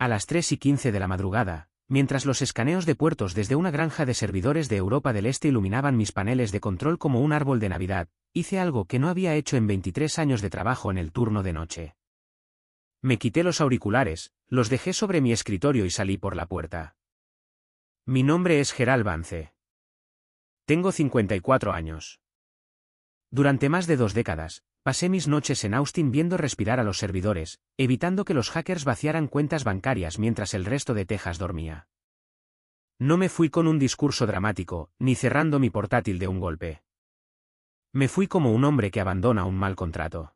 a las 3:15 de la madrugada, mientras los escaneos de puertos desde una granja de servidores de Europa del Este iluminaban mis paneles de control como un árbol de Navidad, hice algo que no había hecho en 23 años de trabajo en el turno de noche. Me quité los auriculares, los dejé sobre mi escritorio y salí por la puerta. Mi nombre es Gerald Vance. Tengo 54 años. Durante más de 2 décadas, pasé mis noches en Austin viendo respirar a los servidores, evitando que los hackers vaciaran cuentas bancarias mientras el resto de Texas dormía. No me fui con un discurso dramático, ni cerrando mi portátil de un golpe. Me fui como un hombre que abandona un mal contrato.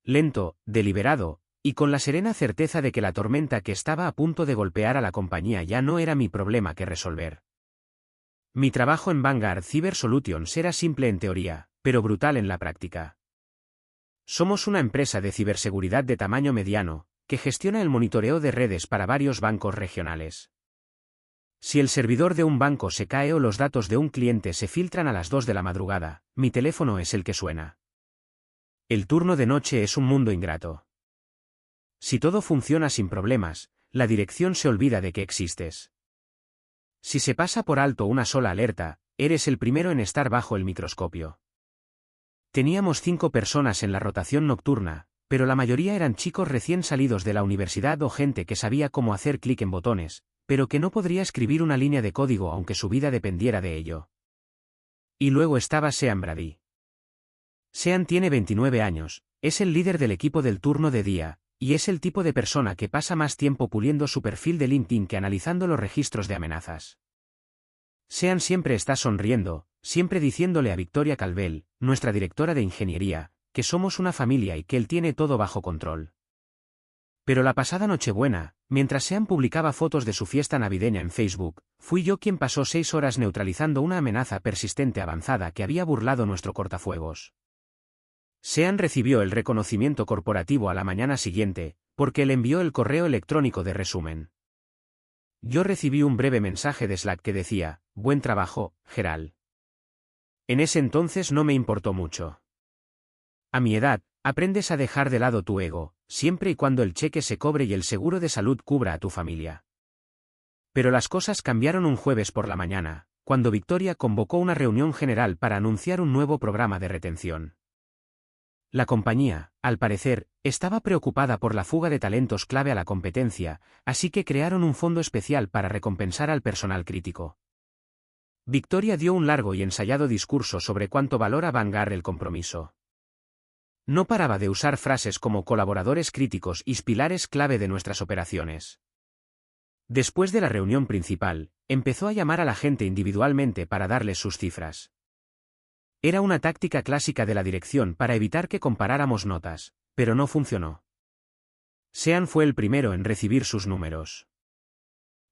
Lento, deliberado, y con la serena certeza de que la tormenta que estaba a punto de golpear a la compañía ya no era mi problema que resolver. Mi trabajo en Vanguard Cyber Solutions era simple en teoría, pero brutal en la práctica. Somos una empresa de ciberseguridad de tamaño mediano, que gestiona el monitoreo de redes para varios bancos regionales. Si el servidor de un banco se cae o los datos de un cliente se filtran a las 2 de la madrugada, mi teléfono es el que suena. El turno de noche es un mundo ingrato. Si todo funciona sin problemas, la dirección se olvida de que existes. Si se pasa por alto una sola alerta, eres el primero en estar bajo el microscopio. Teníamos 5 personas en la rotación nocturna, pero la mayoría eran chicos recién salidos de la universidad o gente que sabía cómo hacer clic en botones, pero que no podría escribir una línea de código aunque su vida dependiera de ello. Y luego estaba Sean Brady. Sean tiene 29 años, es el líder del equipo del turno de día, y es el tipo de persona que pasa más tiempo puliendo su perfil de LinkedIn que analizando los registros de amenazas. Sean siempre está sonriendo, siempre diciéndole a Victoria Calvel, nuestra directora de ingeniería, que somos una familia y que él tiene todo bajo control. Pero la pasada Nochebuena, mientras Sean publicaba fotos de su fiesta navideña en Facebook, fui yo quien pasó 6 horas neutralizando una amenaza persistente avanzada que había burlado nuestro cortafuegos. Sean recibió el reconocimiento corporativo a la mañana siguiente, porque le envió el correo electrónico de resumen. Yo recibí un breve mensaje de Slack que decía, buen trabajo, Gerald. En ese entonces no me importó mucho. A mi edad, aprendes a dejar de lado tu ego, siempre y cuando el cheque se cobre y el seguro de salud cubra a tu familia. Pero las cosas cambiaron un jueves por la mañana, cuando Victoria convocó una reunión general para anunciar un nuevo programa de retención. La compañía, al parecer, estaba preocupada por la fuga de talentos clave a la competencia, así que crearon un fondo especial para recompensar al personal crítico. Victoria dio un largo y ensayado discurso sobre cuánto valora Vanguard el compromiso. No paraba de usar frases como colaboradores críticos y pilares clave de nuestras operaciones. Después de la reunión principal, empezó a llamar a la gente individualmente para darles sus cifras. Era una táctica clásica de la dirección para evitar que comparáramos notas, pero no funcionó. Sean fue el primero en recibir sus números.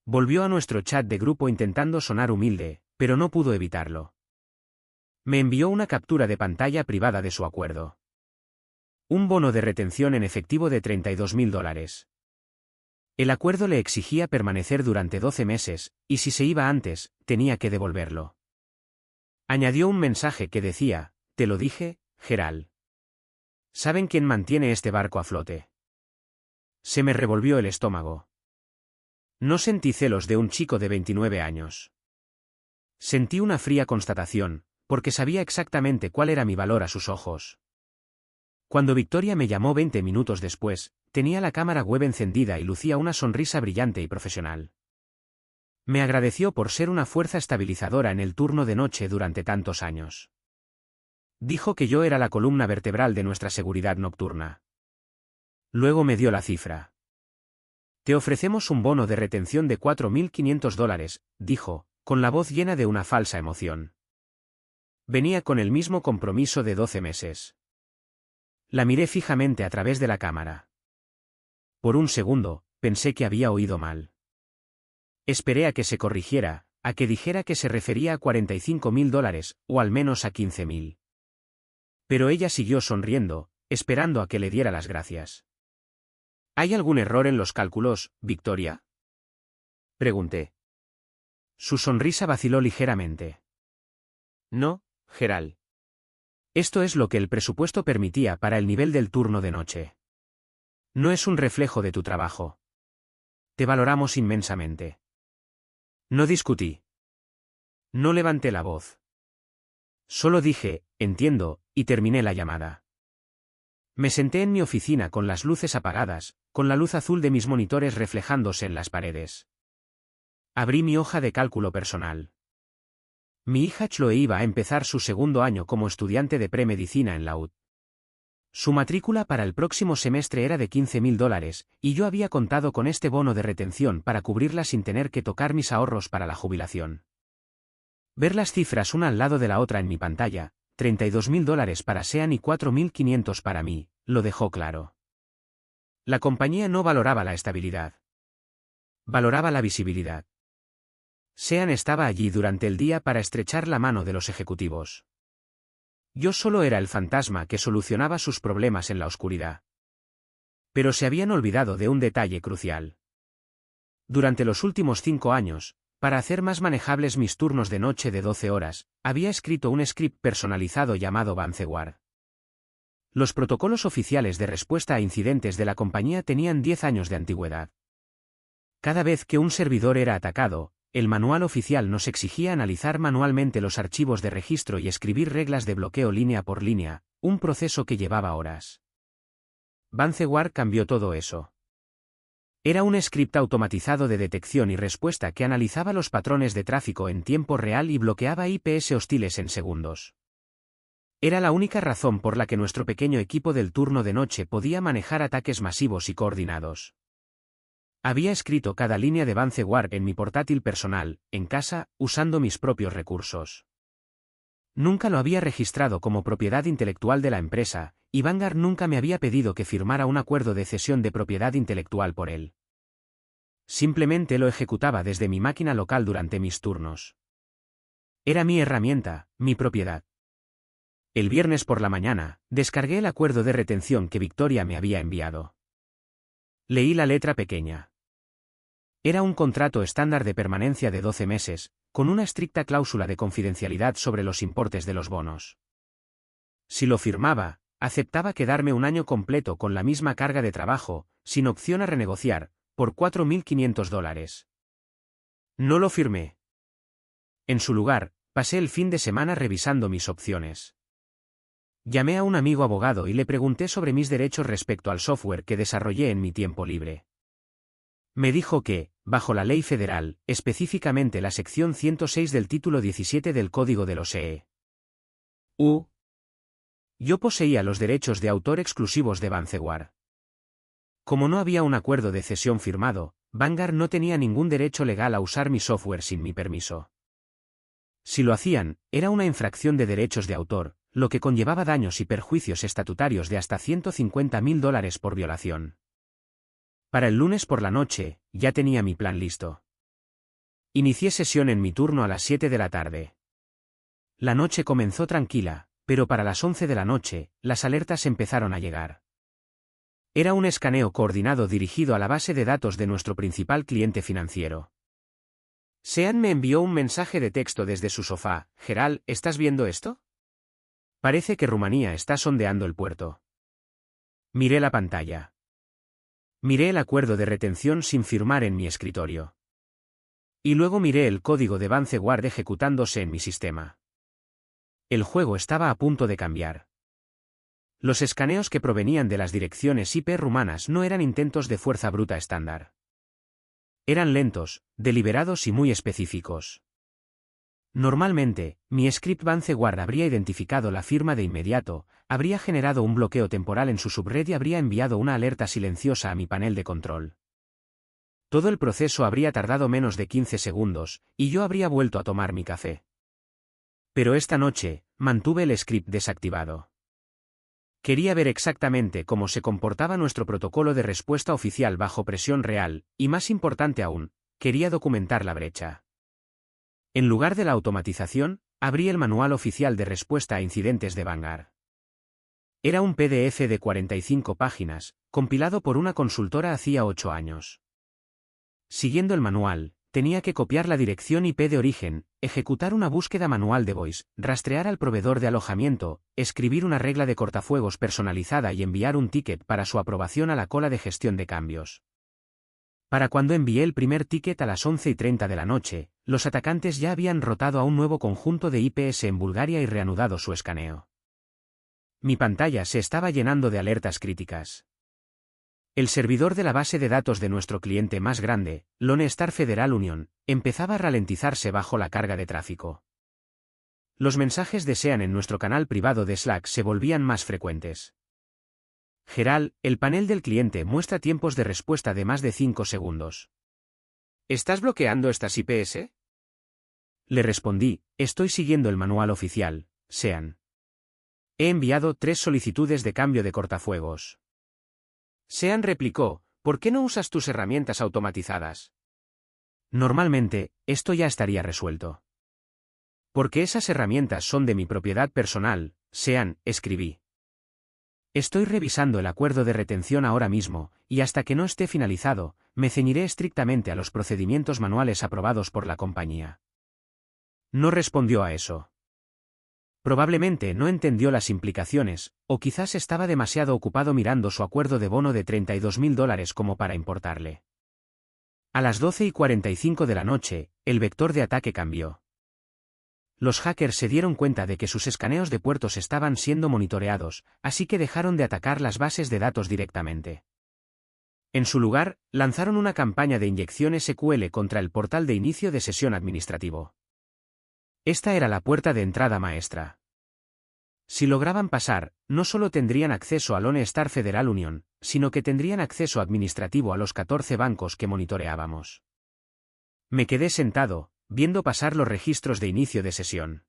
Volvió a nuestro chat de grupo intentando sonar humilde, pero no pudo evitarlo. Me envió una captura de pantalla privada de su acuerdo. Un bono de retención en efectivo de $32.000. El acuerdo le exigía permanecer durante 12 meses, y si se iba antes, tenía que devolverlo. Añadió un mensaje que decía, te lo dije, Gerald. ¿Saben quién mantiene este barco a flote? Se me revolvió el estómago. No sentí celos de un chico de 29 años. Sentí una fría constatación, porque sabía exactamente cuál era mi valor a sus ojos. Cuando Victoria me llamó 20 minutos después, tenía la cámara web encendida y lucía una sonrisa brillante y profesional. Me agradeció por ser una fuerza estabilizadora en el turno de noche durante tantos años. Dijo que yo era la columna vertebral de nuestra seguridad nocturna. Luego me dio la cifra. Te ofrecemos un bono de retención de $4.500, dijo, con la voz llena de una falsa emoción. Venía con el mismo compromiso de 12 meses. La miré fijamente a través de la cámara. Por un segundo, pensé que había oído mal. Esperé a que se corrigiera, a que dijera que se refería a $45.000, o al menos a 15.000. Pero ella siguió sonriendo, esperando a que le diera las gracias. ¿Hay algún error en los cálculos, Victoria? Pregunté. Su sonrisa vaciló ligeramente. No, Gerald. Esto es lo que el presupuesto permitía para el nivel del turno de noche. No es un reflejo de tu trabajo. Te valoramos inmensamente. No discutí. No levanté la voz. Solo dije, entiendo, y terminé la llamada. Me senté en mi oficina con las luces apagadas, con la luz azul de mis monitores reflejándose en las paredes. Abrí mi hoja de cálculo personal. Mi hija Chloe iba a empezar su segundo año como estudiante de premedicina en la UT. Su matrícula para el próximo semestre era de $15.000, y yo había contado con este bono de retención para cubrirla sin tener que tocar mis ahorros para la jubilación. Ver las cifras una al lado de la otra en mi pantalla, $32.000 para Sean y $4.500 para mí, lo dejó claro. La compañía no valoraba la estabilidad. Valoraba la visibilidad. Sean estaba allí durante el día para estrechar la mano de los ejecutivos. Yo solo era el fantasma que solucionaba sus problemas en la oscuridad. Pero se habían olvidado de un detalle crucial. Durante los últimos 5 años, para hacer más manejables mis turnos de noche de 12 horas, había escrito un script personalizado llamado Vanguard. Los protocolos oficiales de respuesta a incidentes de la compañía tenían 10 años de antigüedad. Cada vez que un servidor era atacado, el manual oficial nos exigía analizar manualmente los archivos de registro y escribir reglas de bloqueo línea por línea, un proceso que llevaba horas. Vanguard cambió todo eso. Era un script automatizado de detección y respuesta que analizaba los patrones de tráfico en tiempo real y bloqueaba IPS hostiles en segundos. Era la única razón por la que nuestro pequeño equipo del turno de noche podía manejar ataques masivos y coordinados. Había escrito cada línea de Vanguard en mi portátil personal, en casa, usando mis propios recursos. Nunca lo había registrado como propiedad intelectual de la empresa, y Vanguard nunca me había pedido que firmara un acuerdo de cesión de propiedad intelectual por él. Simplemente lo ejecutaba desde mi máquina local durante mis turnos. Era mi herramienta, mi propiedad. El viernes por la mañana, descargué el acuerdo de retención que Victoria me había enviado. Leí la letra pequeña. Era un contrato estándar de permanencia de 12 meses, con una estricta cláusula de confidencialidad sobre los importes de los bonos. Si lo firmaba, aceptaba quedarme un año completo con la misma carga de trabajo, sin opción a renegociar, por $4.500. No lo firmé. En su lugar, pasé el fin de semana revisando mis opciones. Llamé a un amigo abogado y le pregunté sobre mis derechos respecto al software que desarrollé en mi tiempo libre. Me dijo que, bajo la ley federal, específicamente la sección 106 del título 17 del Código de los EU, yo poseía los derechos de autor exclusivos de Vanguard. Como no había un acuerdo de cesión firmado, Vanguard no tenía ningún derecho legal a usar mi software sin mi permiso. Si lo hacían, era una infracción de derechos de autor, lo que conllevaba daños y perjuicios estatutarios de hasta $150.000 por violación. Para el lunes por la noche, ya tenía mi plan listo. Inicié sesión en mi turno a las 7 de la tarde. La noche comenzó tranquila, pero para las 11 de la noche, las alertas empezaron a llegar. Era un escaneo coordinado dirigido a la base de datos de nuestro principal cliente financiero. Sean me envió un mensaje de texto desde su sofá. Gerald, ¿estás viendo esto? Parece que Rumanía está sondeando el puerto. Miré la pantalla. Miré el acuerdo de retención sin firmar en mi escritorio. Y luego miré el código de Vanguard ejecutándose en mi sistema. El juego estaba a punto de cambiar. Los escaneos que provenían de las direcciones IP rumanas no eran intentos de fuerza bruta estándar. Eran lentos, deliberados y muy específicos. Normalmente, mi script Vanguard habría identificado la firma de inmediato, habría generado un bloqueo temporal en su subred y habría enviado una alerta silenciosa a mi panel de control. Todo el proceso habría tardado menos de 15 segundos, y yo habría vuelto a tomar mi café. Pero esta noche, mantuve el script desactivado. Quería ver exactamente cómo se comportaba nuestro protocolo de respuesta oficial bajo presión real, y más importante aún, quería documentar la brecha. En lugar de la automatización, abrí el manual oficial de respuesta a incidentes de Vanguard. Era un PDF de 45 páginas, compilado por una consultora hacía 8 años. Siguiendo el manual, tenía que copiar la dirección IP de origen, ejecutar una búsqueda manual de voice, rastrear al proveedor de alojamiento, escribir una regla de cortafuegos personalizada y enviar un ticket para su aprobación a la cola de gestión de cambios. Para cuando envié el primer ticket a las 11:30 de la noche, los atacantes ya habían rotado a un nuevo conjunto de IPS en Bulgaria y reanudado su escaneo. Mi pantalla se estaba llenando de alertas críticas. El servidor de la base de datos de nuestro cliente más grande, Lone Star Federal Union, empezaba a ralentizarse bajo la carga de tráfico. Los mensajes de Sean en nuestro canal privado de Slack se volvían más frecuentes. Gerald, el panel del cliente muestra tiempos de respuesta de más de 5 segundos. ¿Estás bloqueando estas IPS? Le respondí, estoy siguiendo el manual oficial, Sean. He enviado 3 solicitudes de cambio de cortafuegos. Sean replicó, ¿por qué no usas tus herramientas automatizadas? Normalmente, esto ya estaría resuelto. Porque esas herramientas son de mi propiedad personal, Sean, escribí. Estoy revisando el acuerdo de retención ahora mismo, y hasta que no esté finalizado, me ceñiré estrictamente a los procedimientos manuales aprobados por la compañía. No respondió a eso. Probablemente no entendió las implicaciones, o quizás estaba demasiado ocupado mirando su acuerdo de bono de $32.000 como para importarle. A las 12:45 de la noche, el vector de ataque cambió. Los hackers se dieron cuenta de que sus escaneos de puertos estaban siendo monitoreados, así que dejaron de atacar las bases de datos directamente. En su lugar, lanzaron una campaña de inyección SQL contra el portal de inicio de sesión administrativo. Esta era la puerta de entrada maestra. Si lograban pasar, no solo tendrían acceso a Lone Star Federal Union, sino que tendrían acceso administrativo a los 14 bancos que monitoreábamos. Me quedé sentado, viendo pasar los registros de inicio de sesión.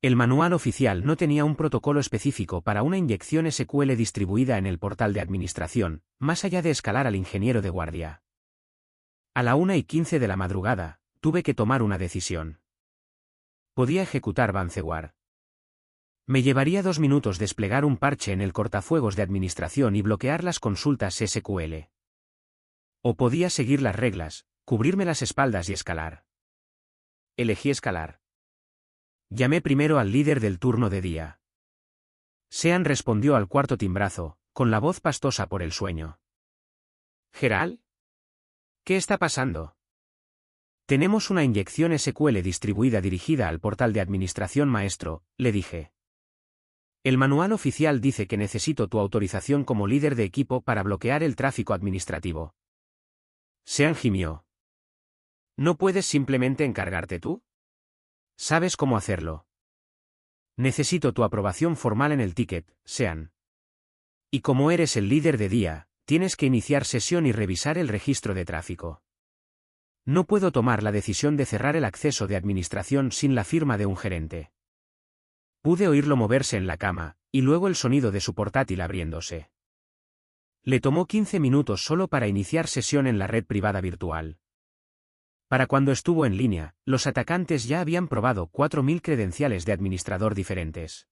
El manual oficial no tenía un protocolo específico para una inyección SQL distribuida en el portal de administración, más allá de escalar al ingeniero de guardia. A la 1:15 de la madrugada, tuve que tomar una decisión. Podía ejecutar Vanceware. Me llevaría 2 minutos desplegar un parche en el cortafuegos de administración y bloquear las consultas SQL. O podía seguir las reglas, cubrirme las espaldas y escalar. Elegí escalar. Llamé primero al líder del turno de día. Sean respondió al cuarto timbrazo, con la voz pastosa por el sueño. ¿Gerald? ¿Qué está pasando? Tenemos una inyección SQL distribuida dirigida al portal de administración maestro, le dije. El manual oficial dice que necesito tu autorización como líder de equipo para bloquear el tráfico administrativo. Sean gimió. ¿No puedes simplemente encargarte tú? ¿Sabes cómo hacerlo? Necesito tu aprobación formal en el ticket, Sean. Y como eres el líder de día, tienes que iniciar sesión y revisar el registro de tráfico. No puedo tomar la decisión de cerrar el acceso de administración sin la firma de un gerente. Pude oírlo moverse en la cama, y luego el sonido de su portátil abriéndose. Le tomó 15 minutos solo para iniciar sesión en la red privada virtual. Para cuando estuvo en línea, los atacantes ya habían probado 4.000 credenciales de administrador diferentes.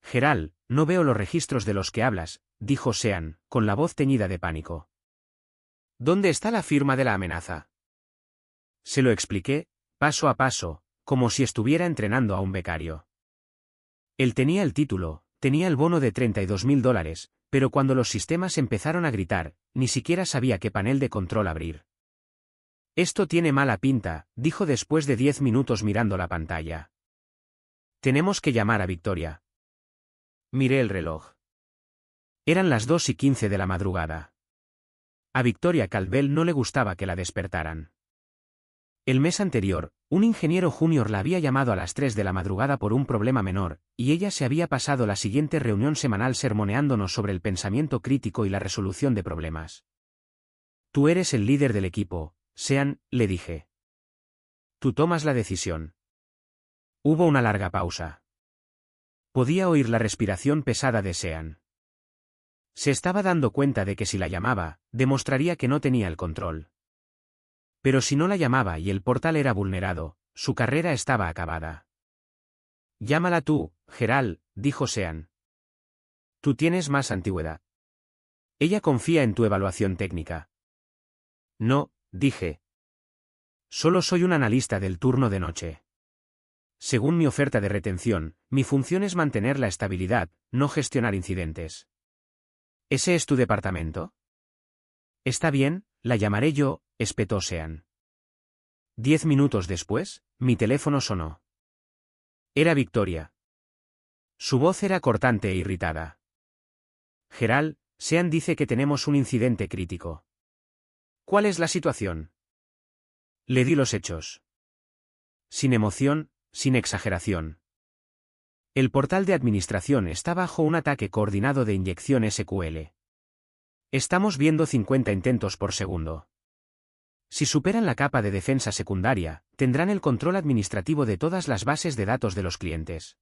Gerald, no veo los registros de los que hablas, dijo Sean, con la voz teñida de pánico. ¿Dónde está la firma de la amenaza? Se lo expliqué, paso a paso, como si estuviera entrenando a un becario. Él tenía el título, tenía el bono de $32.000, pero cuando los sistemas empezaron a gritar, ni siquiera sabía qué panel de control abrir. Esto tiene mala pinta, dijo después de 10 minutos mirando la pantalla. Tenemos que llamar a Victoria. Miré el reloj. Eran las 2:15 de la madrugada. A Victoria Caldwell no le gustaba que la despertaran. El mes anterior, un ingeniero junior la había llamado a las 3 de la madrugada por un problema menor, y ella se había pasado la siguiente reunión semanal sermoneándonos sobre el pensamiento crítico y la resolución de problemas. Tú eres el líder del equipo, Sean, le dije. Tú tomas la decisión. Hubo una larga pausa. Podía oír la respiración pesada de Sean. Se estaba dando cuenta de que si la llamaba, demostraría que no tenía el control. Pero si no la llamaba y el portal era vulnerado, su carrera estaba acabada. Llámala tú, Gerald, dijo Sean. Tú tienes más antigüedad. Ella confía en tu evaluación técnica. No, dije. Solo soy un analista del turno de noche. Según mi oferta de retención, mi función es mantener la estabilidad, no gestionar incidentes. ¿Ese es tu departamento? Está bien, la llamaré yo, espetó Sean. 10 minutos después, mi teléfono sonó. Era Victoria. Su voz era cortante e irritada. Gerald, Sean dice que tenemos un incidente crítico. ¿Cuál es la situación? Le di los hechos. Sin emoción, sin exageración. El portal de administración está bajo un ataque coordinado de inyección SQL. Estamos viendo 50 intentos por segundo. Si superan la capa de defensa secundaria, tendrán el control administrativo de todas las bases de datos de los clientes.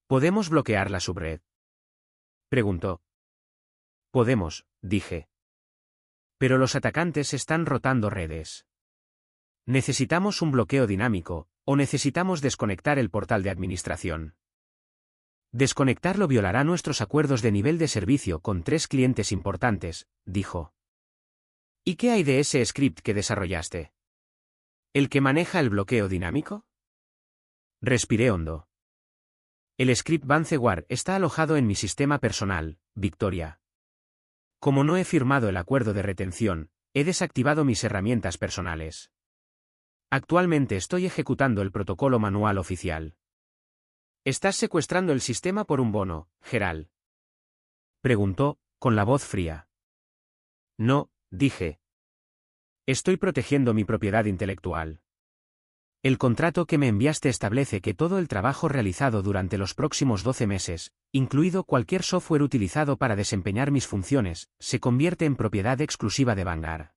¿Podemos bloquear la subred?, preguntó. Podemos, dije. Pero los atacantes están rotando redes. ¿Necesitamos un bloqueo dinámico, o necesitamos desconectar el portal de administración? Desconectarlo violará nuestros acuerdos de nivel de servicio con 3 clientes importantes, dijo. ¿Y qué hay de ese script que desarrollaste? ¿El que maneja el bloqueo dinámico? Respiré hondo. El script Vancewar está alojado en mi sistema personal, Victoria. Como no he firmado el acuerdo de retención, he desactivado mis herramientas personales. Actualmente estoy ejecutando el protocolo manual oficial. ¿Estás secuestrando el sistema por un bono, Gerald?, preguntó, con la voz fría. No, dije. Estoy protegiendo mi propiedad intelectual. El contrato que me enviaste establece que todo el trabajo realizado durante los próximos 12 meses, incluido cualquier software utilizado para desempeñar mis funciones, se convierte en propiedad exclusiva de Vanguard.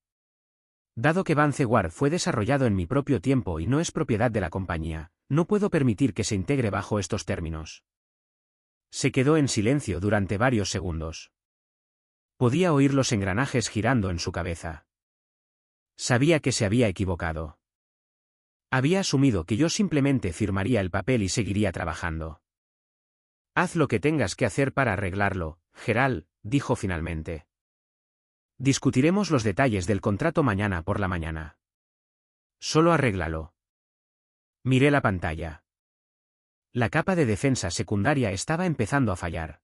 Dado que Vancewar fue desarrollado en mi propio tiempo y no es propiedad de la compañía, no puedo permitir que se integre bajo estos términos. Se quedó en silencio durante varios segundos. Podía oír los engranajes girando en su cabeza. Sabía que se había equivocado. Había asumido que yo simplemente firmaría el papel y seguiría trabajando. Haz lo que tengas que hacer para arreglarlo, Gerald, dijo finalmente. Discutiremos los detalles del contrato mañana por la mañana. Solo arréglalo. Miré la pantalla. La capa de defensa secundaria estaba empezando a fallar.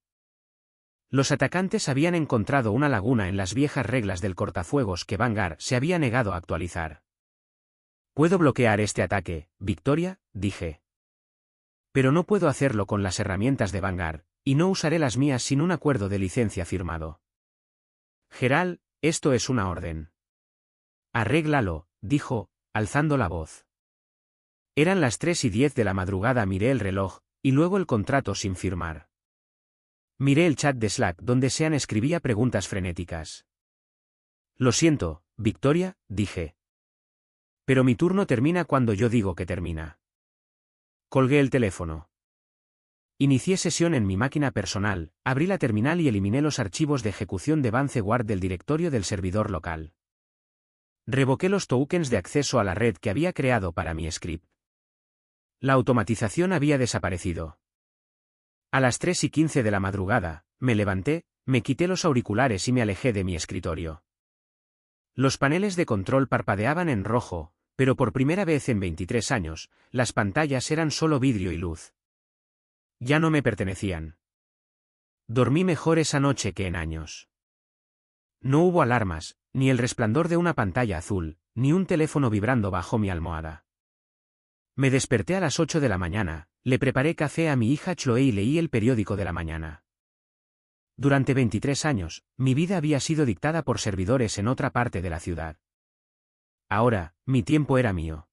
Los atacantes habían encontrado una laguna en las viejas reglas del cortafuegos que Vanguard se había negado a actualizar. Puedo bloquear este ataque, Victoria, dije. Pero no puedo hacerlo con las herramientas de Vanguard, y no usaré las mías sin un acuerdo de licencia firmado. Gerald, esto es una orden. Arréglalo, dijo, alzando la voz. Eran las 3:10 de la madrugada. Miré el reloj, y luego el contrato sin firmar. Miré el chat de Slack donde Sean escribía preguntas frenéticas. Lo siento, Victoria, dije. Pero mi turno termina cuando yo digo que termina. Colgué el teléfono. Inicié sesión en mi máquina personal, abrí la terminal y eliminé los archivos de ejecución de Vancewar del directorio del servidor local. Revoqué los tokens de acceso a la red que había creado para mi script. La automatización había desaparecido. A las 3:15 de la madrugada, me levanté, me quité los auriculares y me alejé de mi escritorio. Los paneles de control parpadeaban en rojo, pero por primera vez en 23 años, las pantallas eran solo vidrio y luz. Ya no me pertenecían. Dormí mejor esa noche que en años. No hubo alarmas, ni el resplandor de una pantalla azul, ni un teléfono vibrando bajo mi almohada. Me desperté a las 8 de la mañana, le preparé café a mi hija Chloe y leí el periódico de la mañana. Durante 23 años, mi vida había sido dictada por servidores en otra parte de la ciudad. Ahora, mi tiempo era mío.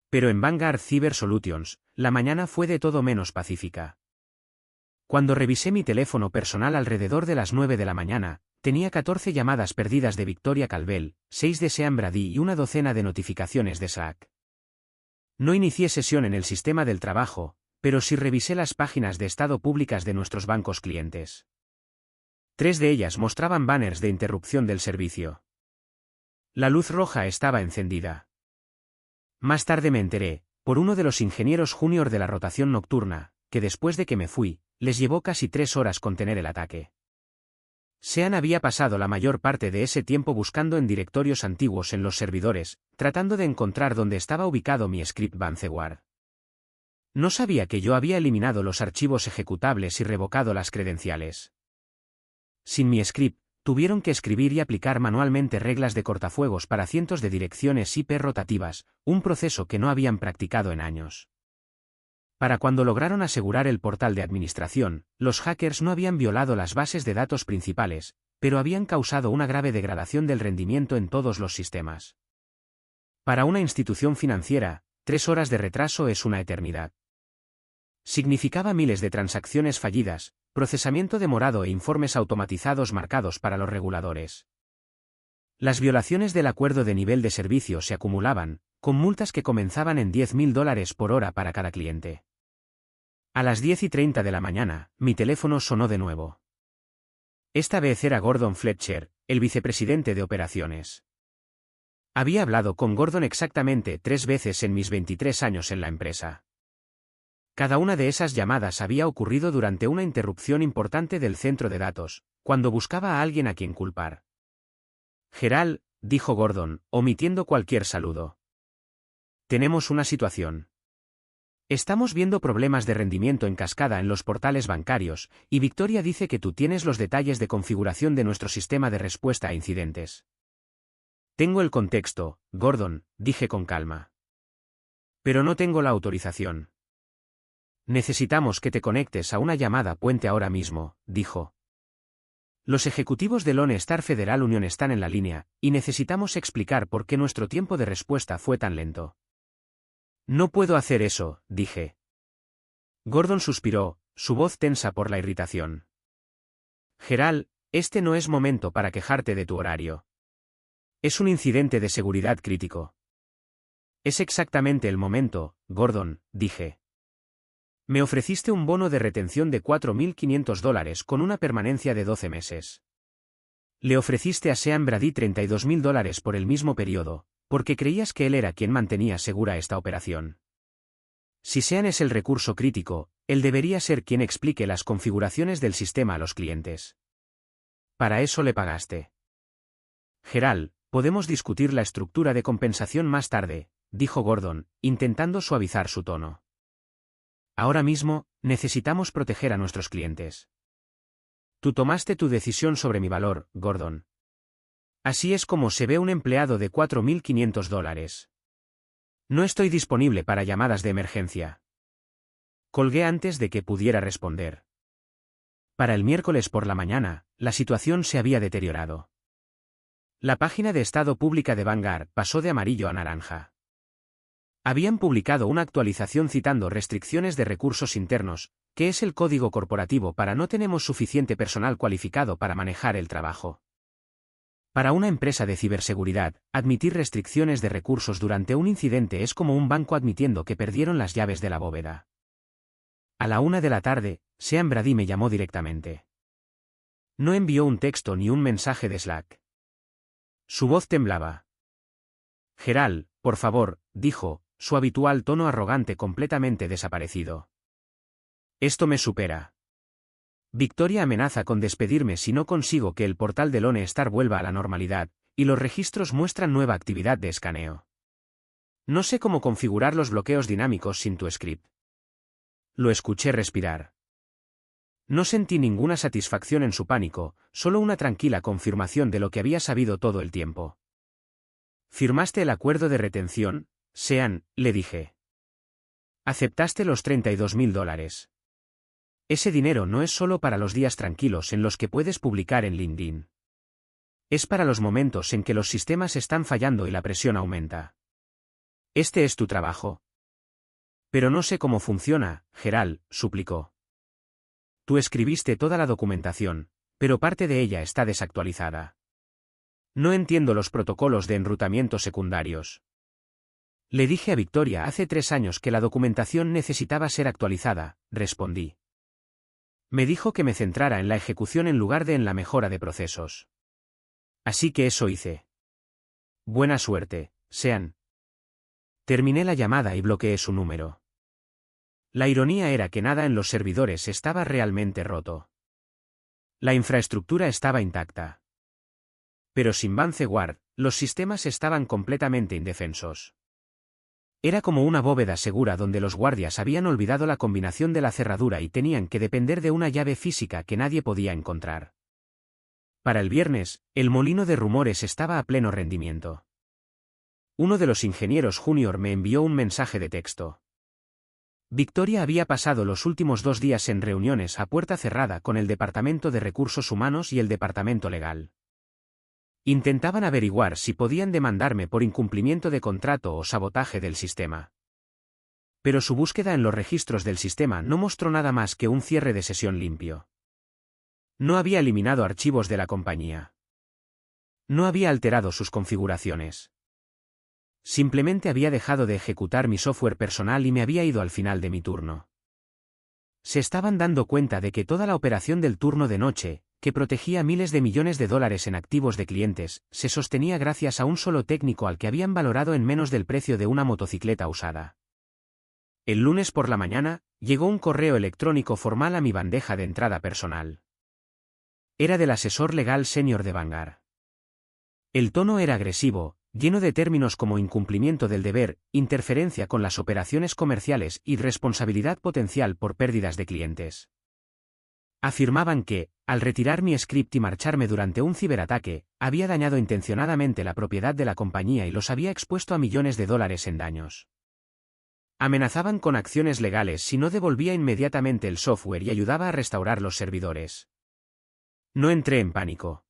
Pero en Vanguard Cyber Solutions, la mañana fue de todo menos pacífica. Cuando revisé mi teléfono personal alrededor de las 9 de la mañana, tenía 14 llamadas perdidas de Victoria Calvel, 6 de Sean Brady y una docena de notificaciones de Slack. No inicié sesión en el sistema del trabajo, pero sí revisé las páginas de estado públicas de nuestros bancos clientes. 3 de ellas mostraban banners de interrupción del servicio. La luz roja estaba encendida. Más tarde me enteré, por uno de los ingenieros junior de la rotación nocturna, que después de que me fui, les llevó casi 3 horas contener el ataque. Sean había pasado la mayor parte de ese tiempo buscando en directorios antiguos en los servidores, tratando de encontrar dónde estaba ubicado mi script Vancewar. No sabía que yo había eliminado los archivos ejecutables y revocado las credenciales. Sin mi script, Tuvieron que escribir y aplicar manualmente reglas de cortafuegos para cientos de direcciones IP rotativas, un proceso que no habían practicado en años. Para cuando lograron asegurar el portal de administración, los hackers no habían violado las bases de datos principales, pero habían causado una grave degradación del rendimiento en todos los sistemas. Para una institución financiera, 3 horas de retraso es una eternidad. Significaba miles de transacciones fallidas, procesamiento demorado e informes automatizados marcados para los reguladores. Las violaciones del acuerdo de nivel de servicio se acumulaban, con multas que comenzaban en $10.000 por hora para cada cliente. A las 10:30 de la mañana, mi teléfono sonó de nuevo. Esta vez era Gordon Fletcher, el vicepresidente de operaciones. Había hablado con Gordon exactamente 3 veces en mis 23 años en la empresa. Cada una de esas llamadas había ocurrido durante una interrupción importante del centro de datos, cuando buscaba a alguien a quien culpar. Gerald, dijo Gordon, omitiendo cualquier saludo. Tenemos una situación. Estamos viendo problemas de rendimiento en cascada en los portales bancarios, y Victoria dice que tú tienes los detalles de configuración de nuestro sistema de respuesta a incidentes. Tengo el contexto, Gordon, dije con calma. Pero no tengo la autorización. Necesitamos que te conectes a una llamada puente ahora mismo, dijo. Los ejecutivos de Lone Star Federal Union están en la línea, y necesitamos explicar por qué nuestro tiempo de respuesta fue tan lento. No puedo hacer eso, dije. Gordon suspiró, su voz tensa por la irritación. Gerald, este no es momento para quejarte de tu horario. Es un incidente de seguridad crítico. Es exactamente el momento, Gordon, dije. Me ofreciste un bono de retención de $4.500 con una permanencia de 12 meses. Le ofreciste a Sean Brady $32.000 por el mismo periodo, porque creías que él era quien mantenía segura esta operación. Si Sean es el recurso crítico, él debería ser quien explique las configuraciones del sistema a los clientes. Para eso le pagaste. Gerald, podemos discutir la estructura de compensación más tarde, dijo Gordon, intentando suavizar su tono. Ahora mismo, necesitamos proteger a nuestros clientes. Tú tomaste tu decisión sobre mi valor, Gordon. Así es como se ve un empleado de $4.500. No estoy disponible para llamadas de emergencia. Colgué antes de que pudiera responder. Para el miércoles por la mañana, la situación se había deteriorado. La página de estado pública de Vanguard pasó de amarillo a naranja. Habían publicado una actualización citando restricciones de recursos internos, que es el código corporativo para no tenemos suficiente personal cualificado para manejar el trabajo. Para una empresa de ciberseguridad, admitir restricciones de recursos durante un incidente es como un banco admitiendo que perdieron las llaves de la bóveda. A la 1 de la tarde, Sean Brady me llamó directamente. No envió un texto ni un mensaje de Slack. Su voz temblaba. Gerald, por favor, dijo, su habitual tono arrogante completamente desaparecido. Esto me supera. Victoria amenaza con despedirme si no consigo que el portal de Lone Star vuelva a la normalidad, y los registros muestran nueva actividad de escaneo. No sé cómo configurar los bloqueos dinámicos sin tu script. Lo escuché respirar. No sentí ninguna satisfacción en su pánico, solo una tranquila confirmación de lo que había sabido todo el tiempo. ¿Firmaste el acuerdo de retención, Sean?, le dije. ¿Aceptaste los $32.000? Ese dinero no es solo para los días tranquilos en los que puedes publicar en LinkedIn. Es para los momentos en que los sistemas están fallando y la presión aumenta. Este es tu trabajo. Pero no sé cómo funciona, Gerald, suplicó. Tú escribiste toda la documentación, pero parte de ella está desactualizada. No entiendo los protocolos de enrutamiento secundarios. Le dije a Victoria hace 3 años que la documentación necesitaba ser actualizada, respondí. Me dijo que me centrara en la ejecución en lugar de en la mejora de procesos. Así que eso hice. Buena suerte, Sean. Terminé la llamada y bloqueé su número. La ironía era que nada en los servidores estaba realmente roto. La infraestructura estaba intacta. Pero sin Vanguard, los sistemas estaban completamente indefensos. Era como una bóveda segura donde los guardias habían olvidado la combinación de la cerradura y tenían que depender de una llave física que nadie podía encontrar. Para el viernes, el molino de rumores estaba a pleno rendimiento. Uno de los ingenieros junior me envió un mensaje de texto. Victoria había pasado los últimos 2 días en reuniones a puerta cerrada con el Departamento de Recursos Humanos y el Departamento Legal. Intentaban averiguar si podían demandarme por incumplimiento de contrato o sabotaje del sistema. Pero su búsqueda en los registros del sistema no mostró nada más que un cierre de sesión limpio. No había eliminado archivos de la compañía. No había alterado sus configuraciones. Simplemente había dejado de ejecutar mi software personal y me había ido al final de mi turno. Se estaban dando cuenta de que toda la operación del turno de noche, que protegía miles de millones de dólares en activos de clientes, se sostenía gracias a un solo técnico al que habían valorado en menos del precio de una motocicleta usada. El lunes por la mañana, llegó un correo electrónico formal a mi bandeja de entrada personal. Era del asesor legal senior de Vanguard. El tono era agresivo, lleno de términos como incumplimiento del deber, interferencia con las operaciones comerciales y responsabilidad potencial por pérdidas de clientes. Afirmaban que, al retirar mi script y marcharme durante un ciberataque, había dañado intencionadamente la propiedad de la compañía y los había expuesto a millones de dólares en daños. Amenazaban con acciones legales si no devolvía inmediatamente el software y ayudaba a restaurar los servidores. No entré en pánico.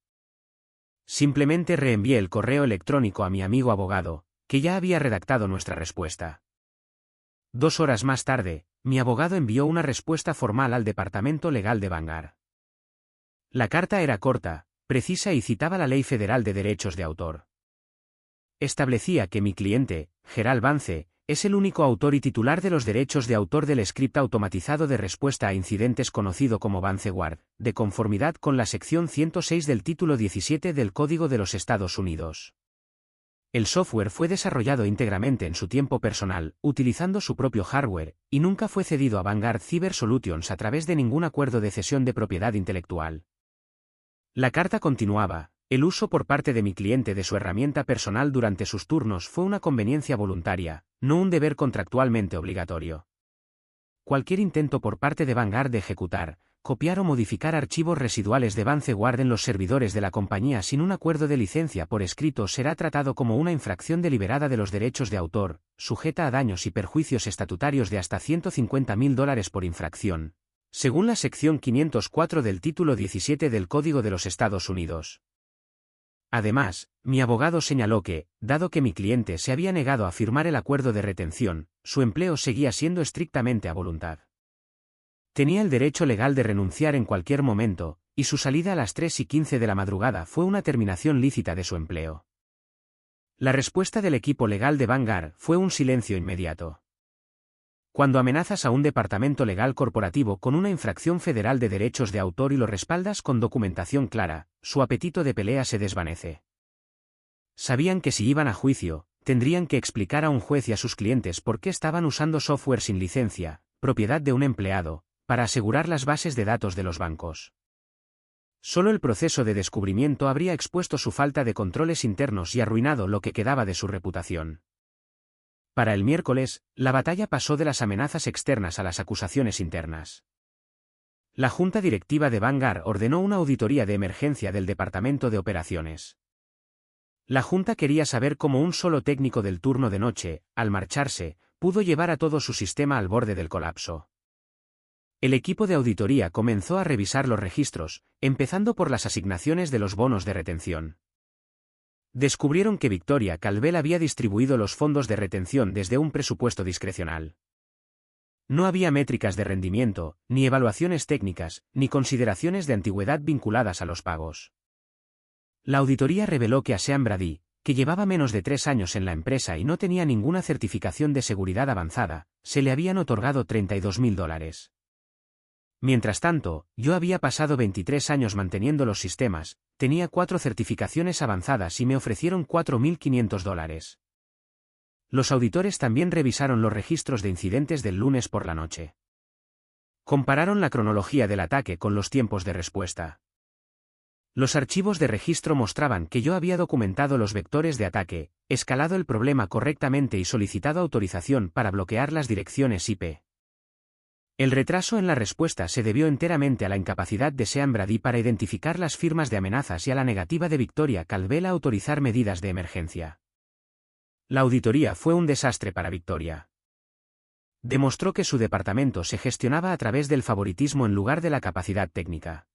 Simplemente reenvié el correo electrónico a mi amigo abogado, que ya había redactado nuestra respuesta. 2 horas más tarde, mi abogado envió una respuesta formal al Departamento Legal de Vanguard. La carta era corta, precisa y citaba la Ley Federal de Derechos de Autor. Establecía que mi cliente, Gerald Vance, es el único autor y titular de los derechos de autor del script automatizado de respuesta a incidentes conocido como VanceGuard, de conformidad con la sección 106 del título 17 del Código de los Estados Unidos. El software fue desarrollado íntegramente en su tiempo personal, utilizando su propio hardware, y nunca fue cedido a Vanguard Cyber Solutions a través de ningún acuerdo de cesión de propiedad intelectual. La carta continuaba: el uso por parte de mi cliente de su herramienta personal durante sus turnos fue una conveniencia voluntaria, no un deber contractualmente obligatorio. Cualquier intento por parte de Vanguard de ejecutar, copiar o modificar archivos residuales de VanceGuard en los servidores de la compañía sin un acuerdo de licencia por escrito será tratado como una infracción deliberada de los derechos de autor, sujeta a daños y perjuicios estatutarios de hasta $150.000 por infracción, según la sección 504 del título 17 del Código de los Estados Unidos. Además, mi abogado señaló que, dado que mi cliente se había negado a firmar el acuerdo de retención, su empleo seguía siendo estrictamente a voluntad. Tenía el derecho legal de renunciar en cualquier momento, y su salida a las 3:15 de la madrugada fue una terminación lícita de su empleo. La respuesta del equipo legal de Vanguard fue un silencio inmediato. Cuando amenazas a un departamento legal corporativo con una infracción federal de derechos de autor y lo respaldas con documentación clara, su apetito de pelea se desvanece. Sabían que si iban a juicio, tendrían que explicar a un juez y a sus clientes por qué estaban usando software sin licencia, propiedad de un empleado, para asegurar las bases de datos de los bancos. Solo el proceso de descubrimiento habría expuesto su falta de controles internos y arruinado lo que quedaba de su reputación. Para el miércoles, la batalla pasó de las amenazas externas a las acusaciones internas. La junta directiva de Vanguard ordenó una auditoría de emergencia del Departamento de Operaciones. La junta quería saber cómo un solo técnico del turno de noche, al marcharse, pudo llevar a todo su sistema al borde del colapso. El equipo de auditoría comenzó a revisar los registros, empezando por las asignaciones de los bonos de retención. Descubrieron que Victoria Calvel había distribuido los fondos de retención desde un presupuesto discrecional. No había métricas de rendimiento, ni evaluaciones técnicas, ni consideraciones de antigüedad vinculadas a los pagos. La auditoría reveló que a Sean Brady, que llevaba menos de 3 años en la empresa y no tenía ninguna certificación de seguridad avanzada, se le habían otorgado $32.000. Mientras tanto, yo había pasado 23 años manteniendo los sistemas, tenía 4 certificaciones avanzadas y me ofrecieron $4.500. Los auditores también revisaron los registros de incidentes del lunes por la noche. Compararon la cronología del ataque con los tiempos de respuesta. Los archivos de registro mostraban que yo había documentado los vectores de ataque, escalado el problema correctamente y solicitado autorización para bloquear las direcciones IP. El retraso en la respuesta se debió enteramente a la incapacidad de Sean Brady para identificar las firmas de amenazas y a la negativa de Victoria Caldwell a autorizar medidas de emergencia. La auditoría fue un desastre para Victoria. Demostró que su departamento se gestionaba a través del favoritismo en lugar de la capacidad técnica.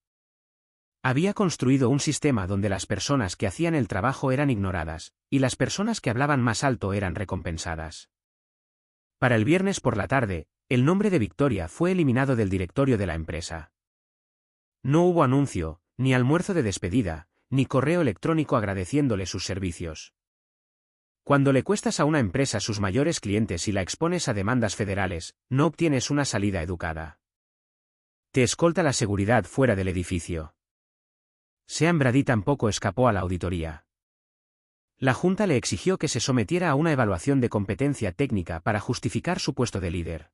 Había construido un sistema donde las personas que hacían el trabajo eran ignoradas, y las personas que hablaban más alto eran recompensadas. Para el viernes por la tarde, el nombre de Victoria fue eliminado del directorio de la empresa. No hubo anuncio, ni almuerzo de despedida, ni correo electrónico agradeciéndole sus servicios. Cuando le cuestas a una empresa sus mayores clientes y la expones a demandas federales, no obtienes una salida educada. Te escolta la seguridad fuera del edificio. Sean Brady tampoco escapó a la auditoría. La Junta le exigió que se sometiera a una evaluación de competencia técnica para justificar su puesto de líder.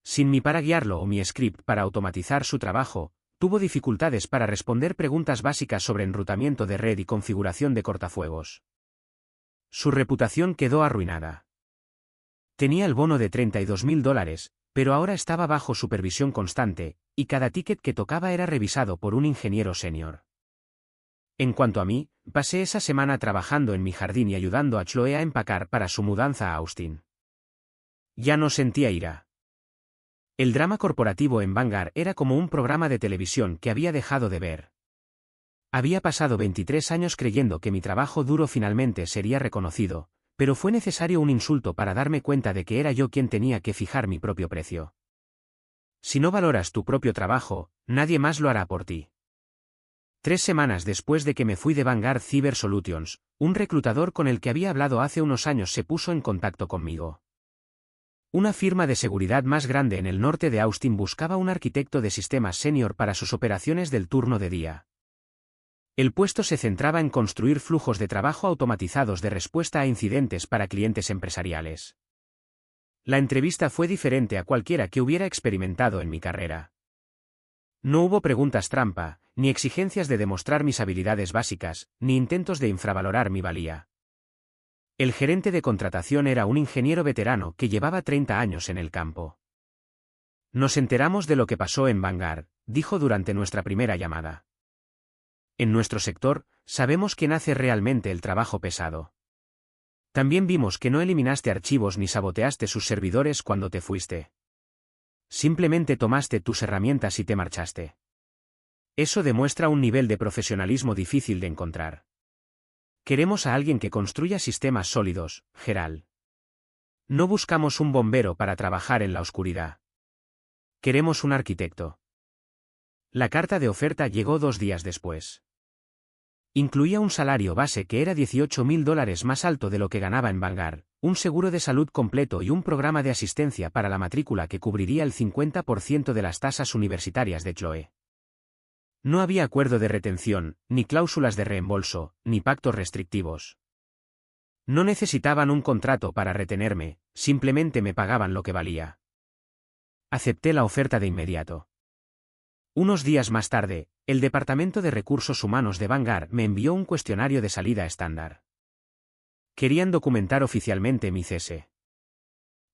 Sin mí para guiarlo o mi script para automatizar su trabajo, tuvo dificultades para responder preguntas básicas sobre enrutamiento de red y configuración de cortafuegos. Su reputación quedó arruinada. Tenía el bono de $32.000, pero ahora estaba bajo supervisión constante, y cada ticket que tocaba era revisado por un ingeniero senior. En cuanto a mí, pasé esa semana trabajando en mi jardín y ayudando a Chloe a empacar para su mudanza a Austin. Ya no sentía ira. El drama corporativo en Vanguard era como un programa de televisión que había dejado de ver. Había pasado 23 años creyendo que mi trabajo duro finalmente sería reconocido, pero fue necesario un insulto para darme cuenta de que era yo quien tenía que fijar mi propio precio. Si no valoras tu propio trabajo, nadie más lo hará por ti. 3 semanas después de que me fui de Vanguard Cyber Solutions, un reclutador con el que había hablado hace unos años se puso en contacto conmigo. Una firma de seguridad más grande en el norte de Austin buscaba un arquitecto de sistemas senior para sus operaciones del turno de día. El puesto se centraba en construir flujos de trabajo automatizados de respuesta a incidentes para clientes empresariales. La entrevista fue diferente a cualquiera que hubiera experimentado en mi carrera. No hubo preguntas trampa, ni exigencias de demostrar mis habilidades básicas, ni intentos de infravalorar mi valía. El gerente de contratación era un ingeniero veterano que llevaba 30 años en el campo. Nos enteramos de lo que pasó en Vanguard, dijo durante nuestra primera llamada. En nuestro sector, sabemos quién hace realmente el trabajo pesado. También vimos que no eliminaste archivos ni saboteaste sus servidores cuando te fuiste. Simplemente tomaste tus herramientas y te marchaste. Eso demuestra un nivel de profesionalismo difícil de encontrar. Queremos a alguien que construya sistemas sólidos, Gerald. No buscamos un bombero para trabajar en la oscuridad. Queremos un arquitecto. La carta de oferta llegó 2 días después. Incluía un salario base que era $18.000 más alto de lo que ganaba en Vanguard, un seguro de salud completo y un programa de asistencia para la matrícula que cubriría el 50% de las tasas universitarias de Chloe. No había acuerdo de retención, ni cláusulas de reembolso, ni pactos restrictivos. No necesitaban un contrato para retenerme, simplemente me pagaban lo que valía. Acepté la oferta de inmediato. Unos días más tarde, el Departamento de Recursos Humanos de Vanguard me envió un cuestionario de salida estándar. Querían documentar oficialmente mi cese.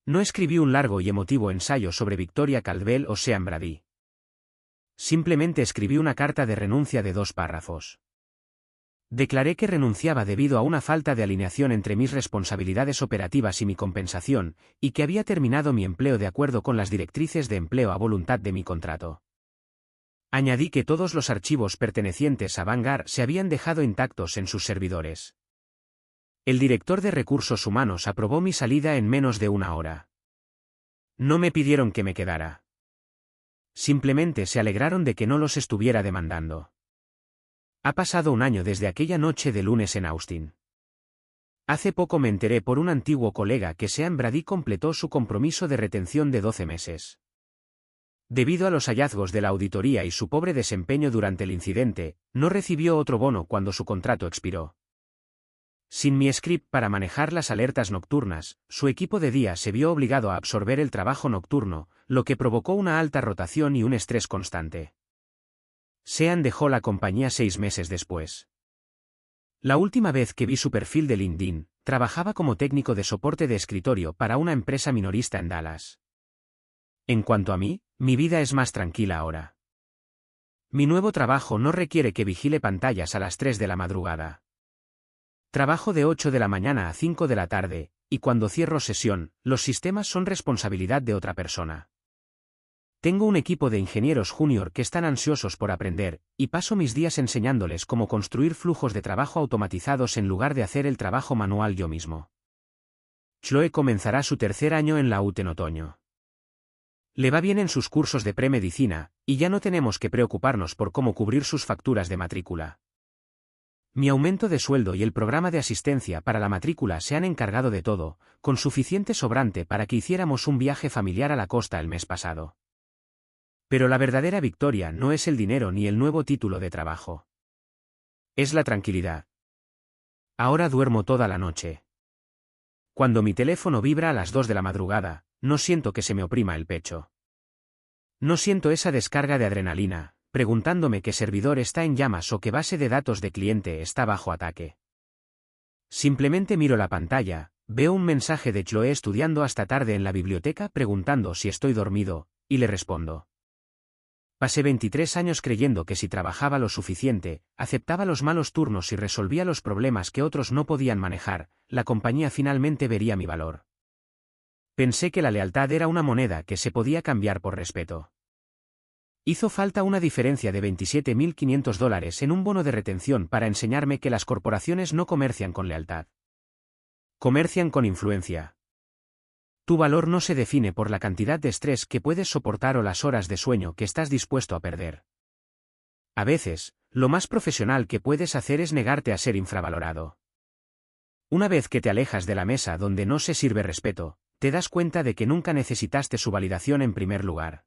No escribí un largo y emotivo ensayo sobre Victoria Caldwell o Sean Brady. Simplemente escribí una carta de renuncia de 2 párrafos. Declaré que renunciaba debido a una falta de alineación entre mis responsabilidades operativas y mi compensación, y que había terminado mi empleo de acuerdo con las directrices de empleo a voluntad de mi contrato. Añadí que todos los archivos pertenecientes a Vanguard se habían dejado intactos en sus servidores. El director de recursos humanos aprobó mi salida en menos de 1 hora. No me pidieron que me quedara. Simplemente se alegraron de que no los estuviera demandando. Ha pasado 1 año desde aquella noche de lunes en Austin. Hace poco me enteré por un antiguo colega que Sean Brady completó su compromiso de retención de 12 meses. Debido a los hallazgos de la auditoría y su pobre desempeño durante el incidente, no recibió otro bono cuando su contrato expiró. Sin mi script para manejar las alertas nocturnas, su equipo de día se vio obligado a absorber el trabajo nocturno, lo que provocó una alta rotación y un estrés constante. Sean dejó la compañía 6 meses después. La última vez que vi su perfil de LinkedIn, trabajaba como técnico de soporte de escritorio para una empresa minorista en Dallas. En cuanto a mí, mi vida es más tranquila ahora. Mi nuevo trabajo no requiere que vigile pantallas a las 3 de la madrugada. Trabajo de 8 de la mañana a 5 de la tarde, y cuando cierro sesión, los sistemas son responsabilidad de otra persona. Tengo un equipo de ingenieros junior que están ansiosos por aprender, y paso mis días enseñándoles cómo construir flujos de trabajo automatizados en lugar de hacer el trabajo manual yo mismo. Chloe comenzará su tercer año en la UT en otoño. Le va bien en sus cursos de premedicina, y ya no tenemos que preocuparnos por cómo cubrir sus facturas de matrícula. Mi aumento de sueldo y el programa de asistencia para la matrícula se han encargado de todo, con suficiente sobrante para que hiciéramos un viaje familiar a la costa el mes pasado. Pero la verdadera victoria no es el dinero ni el nuevo título de trabajo. Es la tranquilidad. Ahora duermo toda la noche. Cuando mi teléfono vibra a las 2 de la madrugada, no siento que se me oprima el pecho. No siento esa descarga de adrenalina, preguntándome qué servidor está en llamas o qué base de datos de cliente está bajo ataque. Simplemente miro la pantalla, veo un mensaje de Chloe estudiando hasta tarde en la biblioteca preguntando si estoy dormido, y le respondo. Pasé 23 años creyendo que si trabajaba lo suficiente, aceptaba los malos turnos y resolvía los problemas que otros no podían manejar, la compañía finalmente vería mi valor. Pensé que la lealtad era una moneda que se podía cambiar por respeto. Hizo falta una diferencia de $27.500 en un bono de retención para enseñarme que las corporaciones no comercian con lealtad. Comercian con influencia. Tu valor no se define por la cantidad de estrés que puedes soportar o las horas de sueño que estás dispuesto a perder. A veces, lo más profesional que puedes hacer es negarte a ser infravalorado. Una vez que te alejas de la mesa donde no se sirve respeto, te das cuenta de que nunca necesitaste su validación en primer lugar.